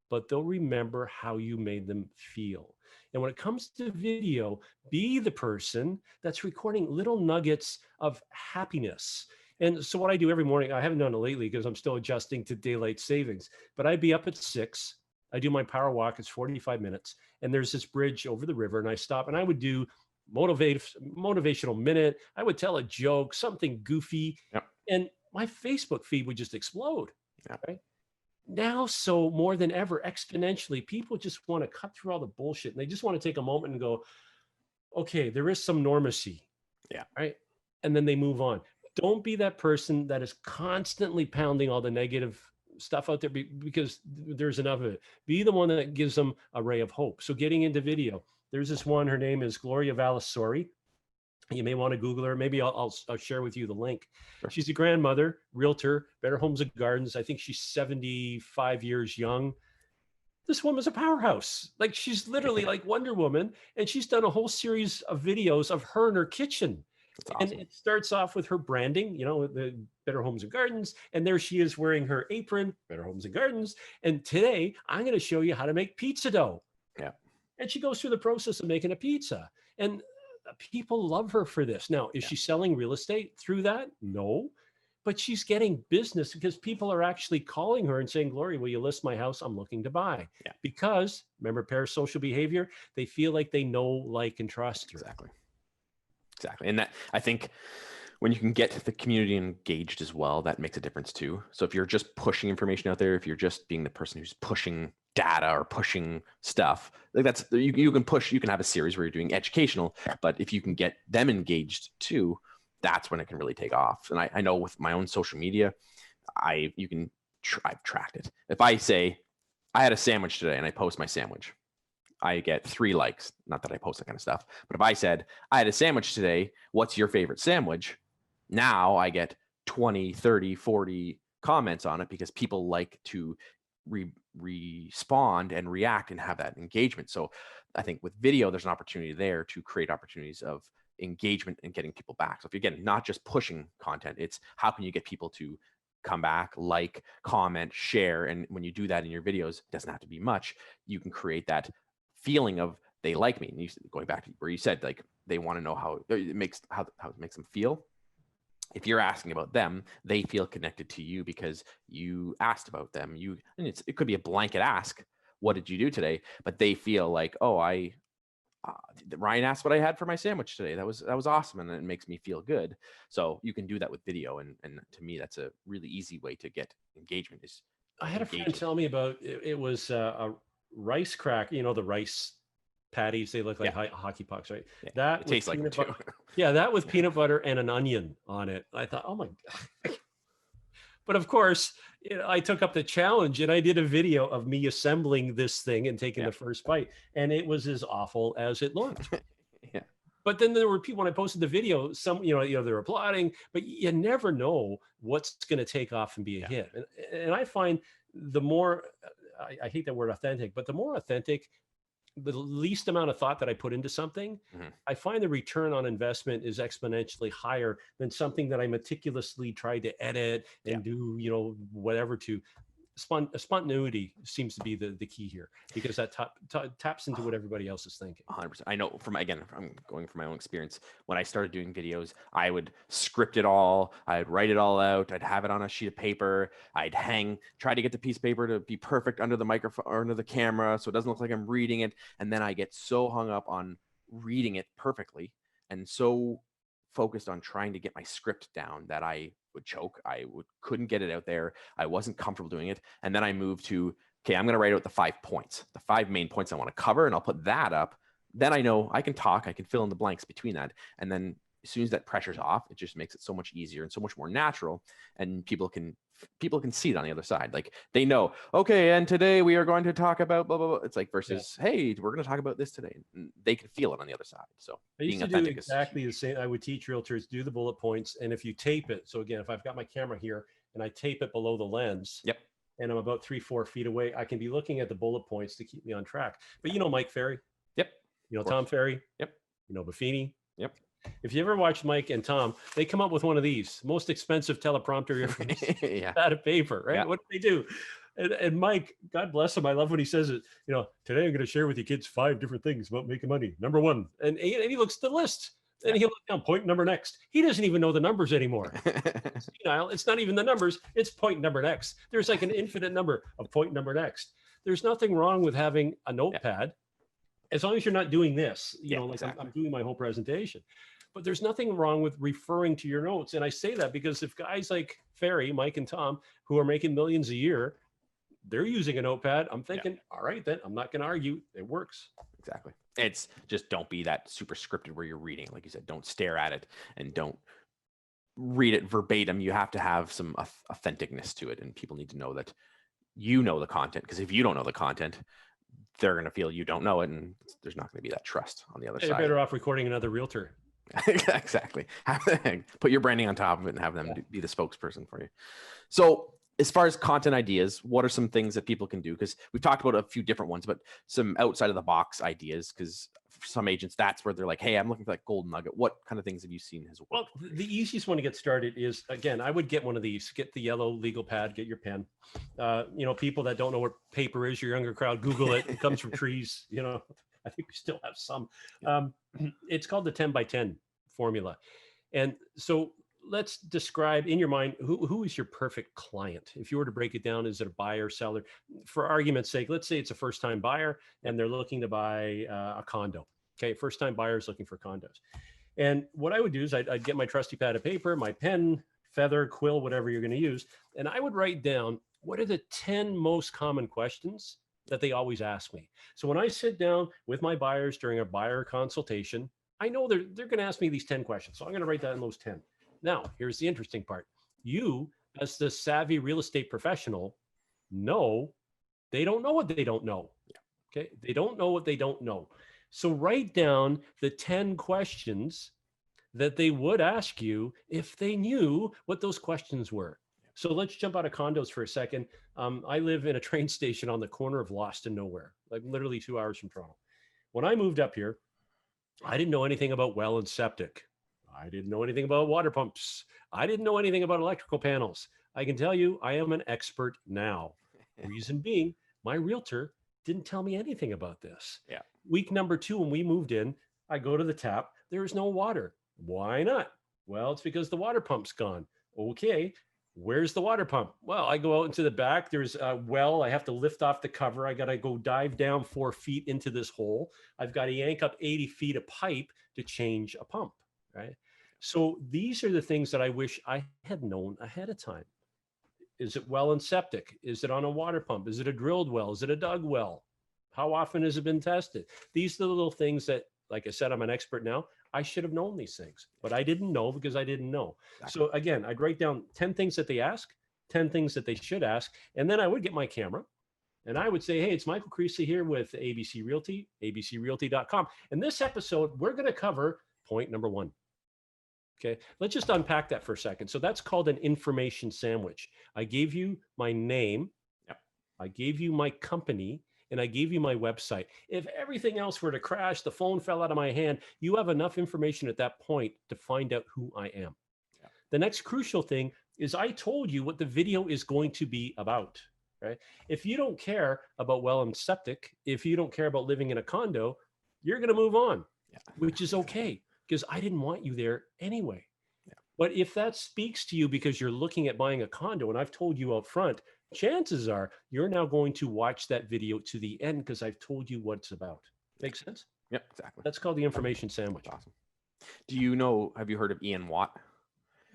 but they'll remember how you made them feel. And when it comes to video, be the person that's recording little nuggets of happiness. And so what I do every morning, I haven't done it lately because I'm still adjusting to daylight savings, but I'd be up at 6. I do my power walk. It's 45 minutes. And there's this bridge over the river and I stop and I would do motivational minute. I would tell a joke, something goofy. Yep. And my Facebook feed would just explode. Yep. Right? Now, so more than ever, exponentially, people just want to cut through all the bullshit and they just want to take a moment and go, okay, there is some normacy. Yeah. Right. And then they move on. Don't be that person that is constantly pounding all the negative stuff out there because there's enough of it. Be the one that gives them a ray of hope. So getting into video, there's this one, her name is Gloria Vallisori. You may want to Google her. Maybe I'll share with you the link. Sure. She's a grandmother, realtor, Better Homes and Gardens. I think she's 75 years young. This woman's a powerhouse. Like she's literally like Wonder Woman. And she's done a whole series of videos of her in her kitchen. That's awesome. And it starts off with her branding, the Better Homes and Gardens. And there she is wearing her apron, Better Homes and Gardens. And today I'm going to show you how to make pizza dough. Yeah. And she goes through the process of making a pizza. And people love her for this. Now, is she selling real estate through that? No, but she's getting business because people are actually calling her and saying, Gloria, will you list my house? I'm looking to buy. Yeah. Because remember parasocial behavior, they feel like they know, like, and trust her. Exactly. And that, I think when you can get the community engaged as well, that makes a difference too. So if you're just pushing information out there, if you're just being the person who's pushing data or pushing stuff, like that's, you can have a series where you're doing educational, but if you can get them engaged too, that's when it can really take off. And I know with my own social media, I've tracked it. If I say I had a sandwich today and I post my sandwich, I get 3 likes. Not that I post that kind of stuff, but if I said I had a sandwich today, what's your favorite sandwich? Now I get 20, 30, 40 comments on it because people like to respond and react and have that engagement. So I think with video, there's an opportunity there to create opportunities of engagement and getting people back. So if you're, again, not just pushing content, it's how can you get people to come back, like, comment, share. And when you do that in your videos, it doesn't have to be much. You can create that feeling of they like me. And you, going back to where you said, like, they want to know how it makes them feel. If you're asking about them, they feel connected to you because you asked about them. And it could be a blanket ask. What did you do today? But they feel like, oh, Ryan asked what I had for my sandwich today. That was awesome. And it makes me feel good. So you can do that with video. And to me, that's a really easy way to get engagement. I had a friend tell me about it was a rice crack, the rice patties, they look like hockey pucks, right? Yeah. That it tastes like them too. Yeah, that with peanut butter and an onion on it. I thought, oh my God. But of course, I took up the challenge and I did a video of me assembling this thing and taking the first bite. And it was as awful as it looked. Yeah. But then there were people, when I posted the video, some, they're applauding, but you never know what's going to take off and be a hit. And I find the more, I hate that word authentic, but the more authentic, the least amount of thought that I put into something, I find the return on investment is exponentially higher than something that I meticulously tried to edit and do, whatever to. spontaneity seems to be the key here, because that taps into what everybody else is thinking. 100%. I know I'm going from my own experience. When I started doing videos, I would script it all. I'd write it all out. I'd have it on a sheet of paper. I'd try to get the piece of paper to be perfect under the microphone or under the camera, so it doesn't look like I'm reading it. And then I get so hung up on reading it perfectly and so focused on trying to get my script down that I would choke. Couldn't get it out there. I wasn't comfortable doing it. And then I moved to, okay, I'm going to write out the 5 points, the 5 main points I want to cover, and I'll put that up. Then I know I can talk, I can fill in the blanks between that. And then as soon as that pressure's off, it just makes it so much easier and so much more natural. And people can see it on the other side. Like they know, okay, and today we are going to talk about blah, blah, blah. It's like versus, hey, we're going to talk about this today. And they can feel it on the other side. So I used to do exactly the same. I would teach realtors, do the bullet points. And if you tape it, so again, if I've got my camera here and I tape it below the lens, yep, and I'm about 3-4 feet away, I can be looking at the bullet points to keep me on track. But you know Mike Ferry? Yep. You know Tom Ferry? Yep. You know Buffini? Yep. If you ever watched Mike and Tom, they come up with one of these, most expensive teleprompter you ever yeah. out of paper, right? Yeah. What do they do? And Mike, God bless him, I love when he says it, you know, today I'm going to share with you kids 5 different things about making money. Number 1, and he looks at the list. And he'll look down, point number next. He doesn't even know the numbers anymore. It's not even the numbers. It's point number next. There's like an infinite number of point number next. There's nothing wrong with having a notepad, as long as you're not doing this. You know, like exactly. I'm doing my whole presentation. But there's nothing wrong with referring to your notes. And I say that because if guys like Ferry, Mike, and Tom, who are making millions a year, they're using a notepad, I'm thinking, all right, then I'm not going to argue. It works. Exactly. It's just don't be that super scripted where you're reading. Like you said, don't stare at it and don't read it verbatim. You have to have some authenticness to it. And people need to know that you know the content, because if you don't know the content, they're going to feel you don't know it. And there's not going to be that trust on the other side. You're better off recording another realtor. Exactly. Put your branding on top of it and have them be the spokesperson for you. So as far as content ideas, what are some things that people can do? Because we've talked about a few different ones, but some outside of the box ideas, because for some agents, that's where they're like, hey, I'm looking for that golden nugget. What kind of things have you seen has worked? Well, the easiest one to get started is, again, I would get one of these, get the yellow legal pad, get your pen. You know, people that don't know what paper is, your younger crowd, Google it. It comes from trees. You know, I think we still have some. It's called the 10 by 10 formula. And so let's describe in your mind, who is your perfect client? If you were to break it down, is it a buyer, seller? For argument's sake, let's say it's a first-time buyer and they're looking to buy a condo. Okay, first-time buyers looking for condos. And what I would do is I'd get my trusty pad of paper, my pen, feather, quill, whatever you're going to use, and I would write down what are the 10 most common questions that they always ask me. So when I sit down with my buyers during a buyer consultation, I know they're going to ask me these 10 questions. So I'm going to write down those 10. Now, here's the interesting part. You, as the savvy real estate professional, know they don't know what they don't know. Okay, they don't know what they don't know. So write down the 10 questions that they would ask you if they knew what those questions were. So let's jump out of condos for a second. I live in a train station on the corner of Lost and Nowhere, like literally 2 hours from Toronto. When I moved up here, I didn't know anything about well and septic. I didn't know anything about water pumps. I didn't know anything about electrical panels. I can tell you, I am an expert now. Reason being, my realtor didn't tell me anything about this. Yeah. Week number 2, when we moved in, I go to the tap. There is no water. Why not? Well, it's because the water pump's gone. Okay. Where's the water pump? Well, I go out into the back. There's a well. I have to lift off the cover. I got to go dive down 4 feet into this hole. I've got to yank up 80 feet of pipe to change a pump, right? So these are the things that I wish I had known ahead of time. Is it well and septic? Is it on a water pump? Is it a drilled well? Is it a dug well? How often has it been tested? These are the little things that, like I said, I'm an expert now. I should have known these things, but I didn't know because I didn't know. Exactly. So again, I'd write down 10 things that they ask, 10 things that they should ask. And then I would get my camera and I would say, hey, it's Michael Krisa here with ABC Realty, abcrealty.com. And this episode, we're going to cover point number 1. Okay, let's just unpack that for a second. So that's called an information sandwich. I gave you my name. Yep. I gave you my company. And I gave you my website. If everything else were to crash, the phone fell out of my hand, you have enough information at that point to find out who I am. Yeah. The next crucial thing is I told you what the video is going to be about. right? If you don't care about well and septic, if you don't care about living in a condo, you're going to move on, Yeah. which is okay because I didn't want you there anyway. Yeah. But if that speaks to you because you're looking at buying a condo, and I've told you up front, chances are you're now going to watch that video to the end because I've told you what it's about. Makes sense? Yep, exactly. That's called the information sandwich. That's awesome. Do you know, have you heard of Ian Watt?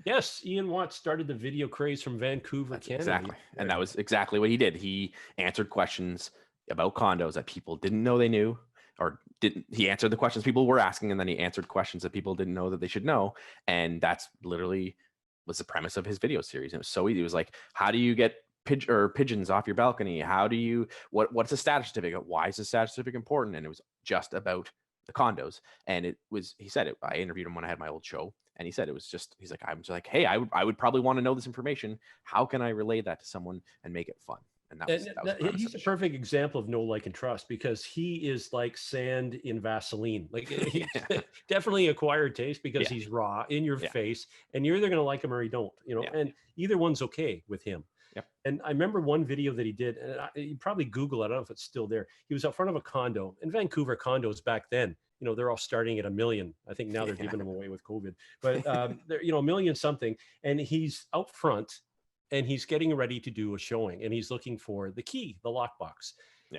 Yes, Ian Watt started the video craze from Vancouver, Canada. Exactly. And that was exactly what he did. He answered questions about condos that people didn't know they knew, or didn't. He answered the questions people were asking, and then he answered questions that people didn't know that they should know. And that's literally was the premise of his video series. And it was so easy. It was like, how do you get pigeons off your balcony? How do you, what's a status certificate? Why is the status certificate important? And it was just about the condos. And it was, he said it, I interviewed him when I had my old show. And he said it was just, he's like, I'm just like, hey, I would probably want to know this information. How can I relay that to someone and make it fun? And that was the premise he's of a the show. perfect example of know, like, and trust, because he is like sand in Vaseline. Like, he's definitely acquired taste because he's raw in your face, and you're either going to like him or you don't, you know, and either one's okay with him. Yep. And I remember one video that he did, and you probably Google it. I don't know if it's still there. He was out front of a condo in Vancouver. Condos back then, you know, they're all starting at $1 million. I think now they're giving them away with COVID, but they're, you know, $1 million something. And he's out front and he's getting ready to do a showing, and he's looking for the key, the lockbox.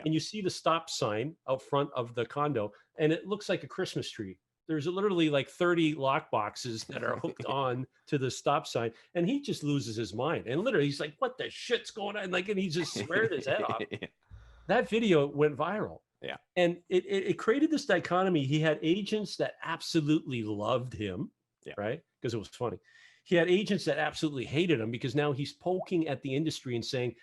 And you see the stop sign out front of the condo, and it looks like a Christmas tree. There's literally like 30 lock boxes that are hooked on to the stop sign. And he just loses his mind. And literally he's like, what the shit's going on? Like, and he just squared his head off. That video went viral. Yeah. And it created this dichotomy. He had agents that absolutely loved him, right? Because it was funny. He had agents that absolutely hated him because now he's poking at the industry and saying,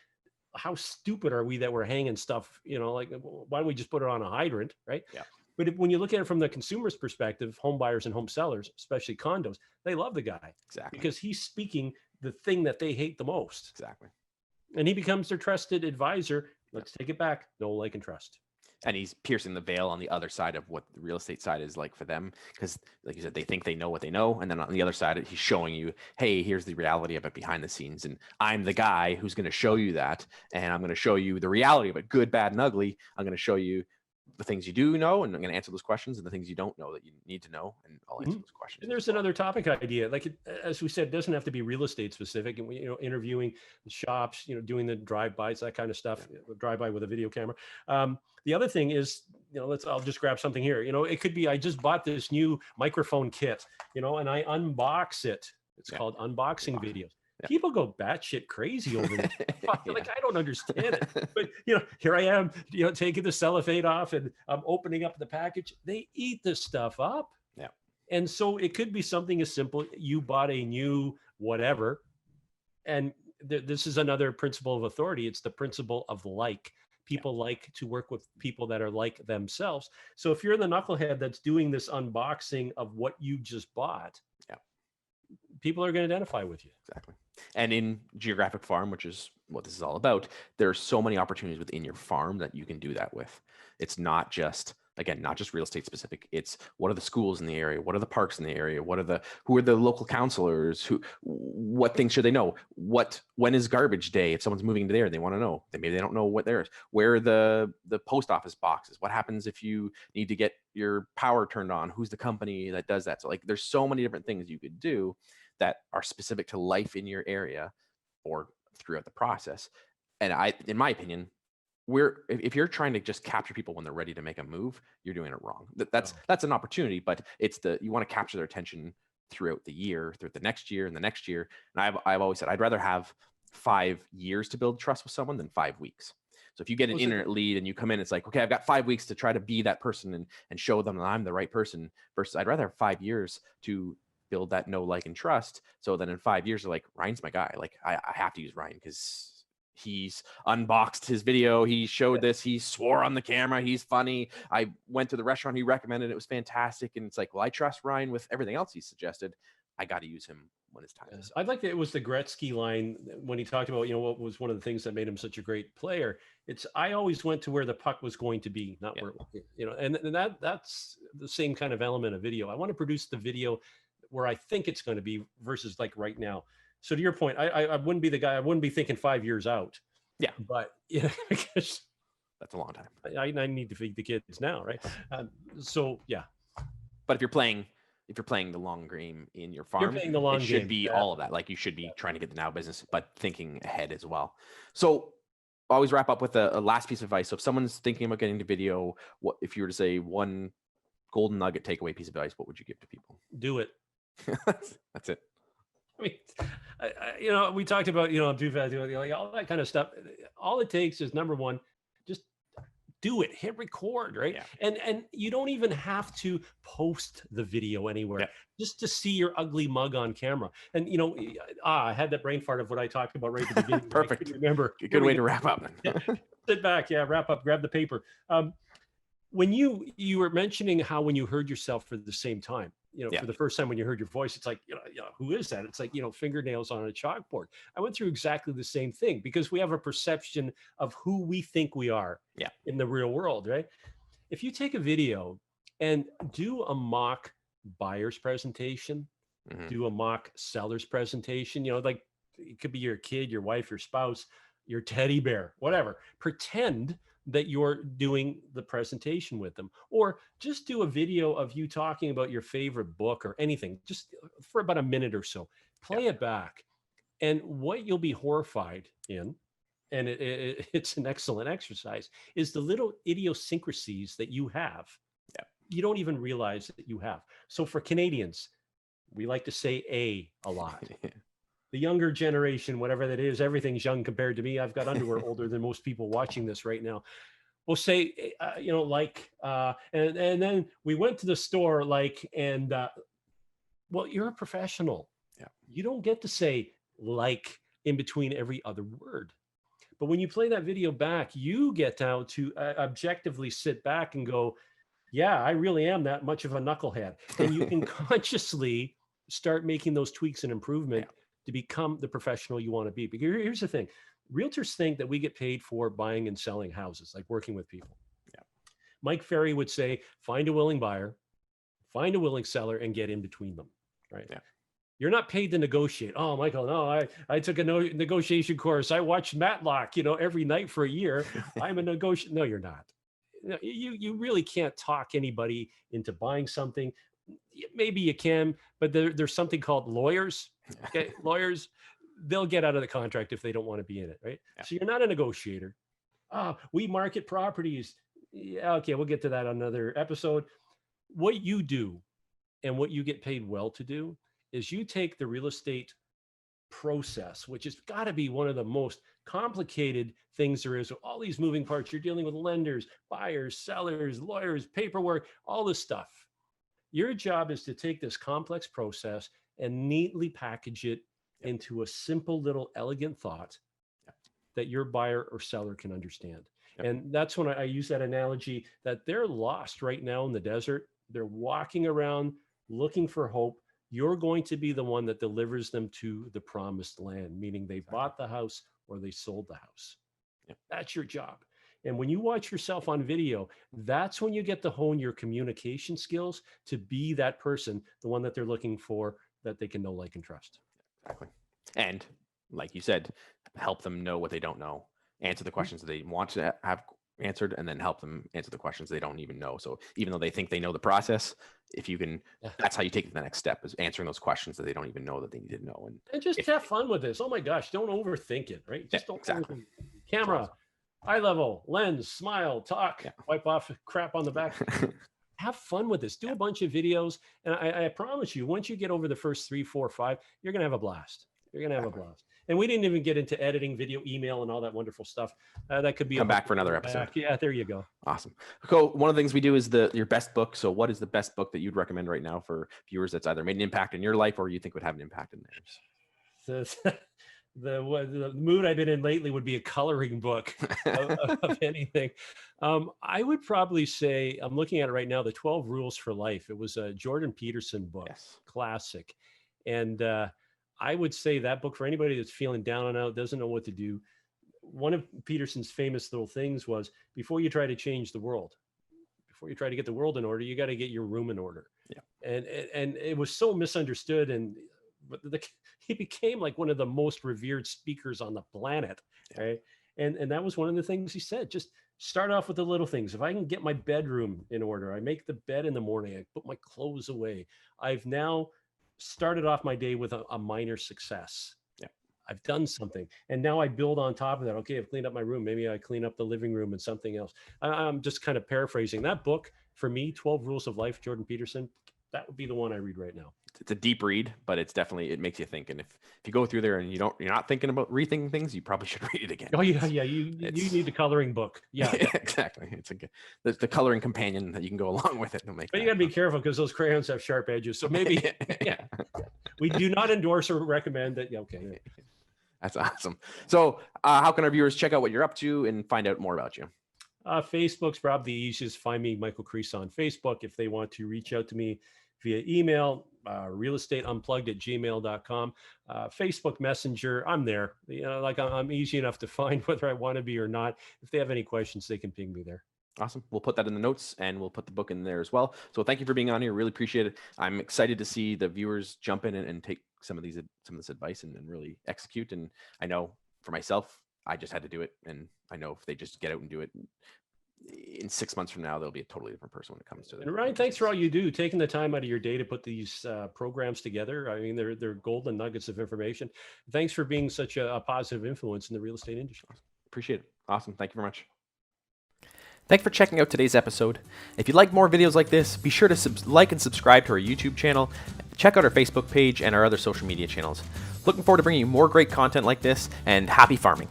how stupid are we that we're hanging stuff, you know, like, why don't we just put it on a hydrant, right? Yeah. But when you look at it from the consumer's perspective, home buyers and home sellers, especially condos, they love the guy. Exactly. Because he's speaking the thing that they hate the most. Exactly. And he becomes their trusted advisor. Let's take it back. Know, like, and trust. And he's piercing the veil on the other side of what the real estate side is like for them. Because like you said, they think they know what they know. And then on the other side, he's showing you, hey, here's the reality of it behind the scenes. And I'm the guy who's going to show you that. And I'm going to show you the reality of it, good, bad, and ugly. I'm going to show you the things you do know, and I'm going to answer those questions, and the things you don't know that you need to know, and I'll answer those questions. And there's another topic idea, like, as we said, it doesn't have to be real estate specific, and you know, interviewing shops, you know, doing the drive-bys, that kind of stuff, drive-by with a video camera. The other thing is, you know, I'll just grab something here. You know, it could be, I just bought this new microphone kit, you know, and I unbox it. It's called unboxing videos. People go batshit crazy over it. Like, I don't understand it. But, you know, here I am, you know, taking the cellophane off and I'm opening up the package. They eat this stuff up. Yeah. And so it could be something as simple. You bought a new whatever. And this is another principle of authority. It's the principle of like. People like to work with people that are like themselves. So if you're the knucklehead that's doing this unboxing of what you just bought, people are going to identify with you. Exactly. And in Geographic Farm, which is what this is all about, there's so many opportunities within your farm that you can do that with. It's not just, again, not just real estate specific. It's what are the schools in the area? What are the parks in the area? Who are the local counselors? What things should they know? When is garbage day? If someone's moving to there, they want to know. Maybe they don't know what there is. Where are the post office boxes? What happens if you need to get your power turned on? Who's the company that does that? So like, there's so many different things you could do that are specific to life in your area or throughout the process. And in my opinion, if you're trying to just capture people when they're ready to make a move, you're doing it wrong. That's an opportunity, but you want to capture their attention throughout the year, throughout the next year and the next year. And I've always said, I'd rather have 5 years to build trust with someone than 5 weeks. So if you get an internet lead and you come in, it's like, okay, I've got 5 weeks to try to be that person and show them that I'm the right person, versus I'd rather have 5 years to build that know, like, and trust. So then in 5 years, they're like, Ryan's my guy. Like, I have to use Ryan because he's unboxed his video. He showed this. He swore on the camera. He's funny. I went to the restaurant he recommended. It was fantastic. And it's like, well, I trust Ryan with everything else he suggested. I got to use him when it's time. I'd like that. It was the Gretzky line when he talked about, you know, what was one of the things that made him such a great player. It's, I always went to where the puck was going to be, not where, you know, and that's the same kind of element of video. I want to produce the video where I think it's going to be versus like right now. So to your point, I wouldn't be the guy, I wouldn't be thinking 5 years out. Yeah. But because That's a long time. I need to feed the kids now, right? So yeah, But if you're playing the long game in your you're farm, playing the it long should game. be Yeah. all of that. Like you should be trying to get the now business, but thinking ahead as well. So always wrap up with a last piece of advice. So if someone's thinking about getting into video, what if you were to say one golden nugget takeaway piece of advice, what would you give to people? Do it. That's it. I mean, we talked about, I'm too fast, like all that kind of stuff. All it takes is number one, just do it, hit record, right? Yeah. And you don't even have to post the video anywhere, just to see your ugly mug on camera. And I had that brain fart of what I talked about right at the beginning. Perfect. Remember, Good way to wrap up. Sit back, wrap up, grab the paper. When you were mentioning how when you heard yourself for the same time, for the first time when you heard your voice, it's like, who is that? It's like, fingernails on a chalkboard. I went through exactly the same thing because we have a perception of who we think we are in the real world, right? If you take a video and do a mock buyer's presentation, do a mock seller's presentation, like it could be your kid, your wife, your spouse, your teddy bear, whatever. Pretend that you're doing the presentation with them, or just do a video of you talking about your favorite book or anything, just for about a minute or so. Play it back. And what you'll be horrified in, and it's an excellent exercise, is the little idiosyncrasies that you have. You don't even realize that you have. So for Canadians, we like to say a lot. The younger generation, whatever that is, everything's young compared to me. I've got underwear older than most people watching this right now. We'll say, and then we went to the store, well, you're a professional. You don't get to say like in between every other word. But when you play that video back, you get down to objectively sit back and go, yeah, I really am that much of a knucklehead. And you can consciously start making those tweaks and improvement to become the professional you want to be. Because here's the thing. Realtors think that we get paid for buying and selling houses, like working with people. Mike Ferry would say, find a willing buyer, find a willing seller, and get in between them, right? You're not paid to negotiate. Oh, Michael, no, I took a negotiation course. I watched Matlock, every night for a year. I'm a negotiator. No, you're not. You really can't talk anybody into buying something. Maybe you can, but there's something called lawyers. Okay, lawyers, they'll get out of the contract if they don't want to be in it, right? So you're not a negotiator. We market properties. Yeah, okay, we'll get to that on another episode. What you do and what you get paid well to do is you take the real estate process, which has got to be one of the most complicated things there is. So all these moving parts, you're dealing with lenders, buyers, sellers, lawyers, paperwork, all this stuff. Your job is to take this complex process and neatly package it into a simple little elegant thought that your buyer or seller can understand. And that's when I use that analogy that they're lost right now in the desert. They're walking around looking for hope. You're going to be the one that delivers them to the promised land, meaning they bought the house or they sold the house. That's your job. And when you watch yourself on video, that's when you get to hone your communication skills to be that person, the one that they're looking for, that they can know, like, and trust. Exactly. And like you said, help them know what they don't know, answer the questions that they want to have answered, and then help them answer the questions they don't even know. So even though they think they know the process, if you can, that's how you take the next step, is answering those questions that they don't even know that they need to know. And just have fun with this. Oh my gosh, don't overthink it, right? Just don't overthink. Camera, eye level, lens, smile, talk, wipe off crap on the back. Have fun with this. Do a bunch of videos. And I promise you, once you get over the first 3, 4, 5, you're going to have a blast. You're going to have a blast. And we didn't even get into editing, video, email, and all that wonderful stuff. That could be come back for another episode. Yeah, there you go. Awesome. So one of the things we do is your best book. So what is the best book that you'd recommend right now for viewers that's either made an impact in your life or you think would have an impact in theirs? The mood I've been in lately would be a coloring book of anything. I would probably say, I'm looking at it right now, The 12 Rules for Life. It was a Jordan Peterson book, classic. And I would say that book for anybody that's feeling down and out, doesn't know what to do. One of Peterson's famous little things was, before you try to change the world, before you try to get the world in order, you got to get your room in order. And it was so misunderstood, and he became like one of the most revered speakers on the planet, right? And that was one of the things he said. Just start off with the little things. If I can get my bedroom in order, I make the bed in the morning, I put my clothes away. I've now started off my day with a minor success. Yeah. I've done something. And now I build on top of that. Okay, I've cleaned up my room. Maybe I clean up the living room and something else. I'm just kind of paraphrasing. That book, for me, 12 Rules of Life, Jordan Peterson, that would be the one I read right now. It's a deep read, but it's definitely, it makes you think. And if you go through there and you're not thinking about rethinking things, you probably should read it again. Oh yeah, yeah. You need a coloring book. Yeah, exactly. It's the coloring companion that you can go along with it. But you got to be careful because those crayons have sharp edges. So maybe, yeah. We do not endorse or recommend that. Yeah, okay. That's awesome. So how can our viewers check out what you're up to and find out more about you? Facebook's probably the easiest. Find me, Michael Krisa, on Facebook. If they want to reach out to me via email, realestateunplugged@gmail.com. Facebook Messenger, I'm there. Like I'm easy enough to find whether I want to be or not. If they have any questions, they can ping me there. Awesome. We'll put that in the notes and we'll put the book in there as well. So thank you for being on here. Really appreciate it. I'm excited to see the viewers jump in and take some of this advice and really execute. And I know for myself, I just had to do it. And I know if they just get out and do it, in 6 months from now, they'll be a totally different person when it comes to it. And Ryan, thanks for all you do, taking the time out of your day to put these programs together. I mean, they're golden nuggets of information. Thanks for being such a positive influence in the real estate industry. Appreciate it. Awesome. Thank you very much. Thanks for checking out today's episode. If you'd like more videos like this, be sure to like and subscribe to our YouTube channel. Check out our Facebook page and our other social media channels. Looking forward to bringing you more great content like this, and happy farming.